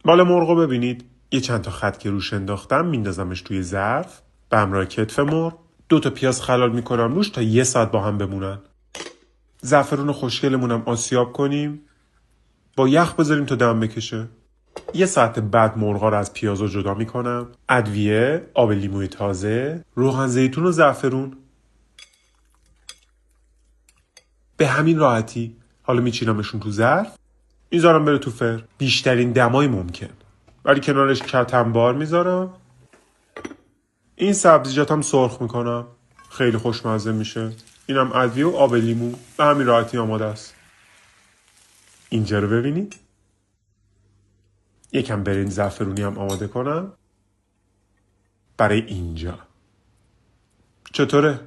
بالا مرغو ببینید. یه چند تا خط که روش انداختم میندازمش توی ظرف به همراه کتف مرغ. 2 تا پیاز خلال میکنم روش تا 1 ساعت با هم بمونن. زعفرون خوشگلمونم آسیاب کنیم. با یخ بذاریم تا دم بکشه. 1 ساعت بعد مرغا رو از پیازا جدا میکنم. ادویه، آب لیموی تازه، روغن زیتون و زعفرون. به همین راحتی. حالا میچینمشون تو ظرف. میذارم بره تو فر. بیشترین دمای ممکن. ولی کنارش کتنبار میذارم. این سبزیجاتم سرخ میکنم. خیلی خوشمزه میشه. اینم ادویه و آب لیمو. به همین راحتی آماده است. اینجا رو ببینید. یکم برنج زعفرونی هم آماده کنم برای اینجا. چطوره؟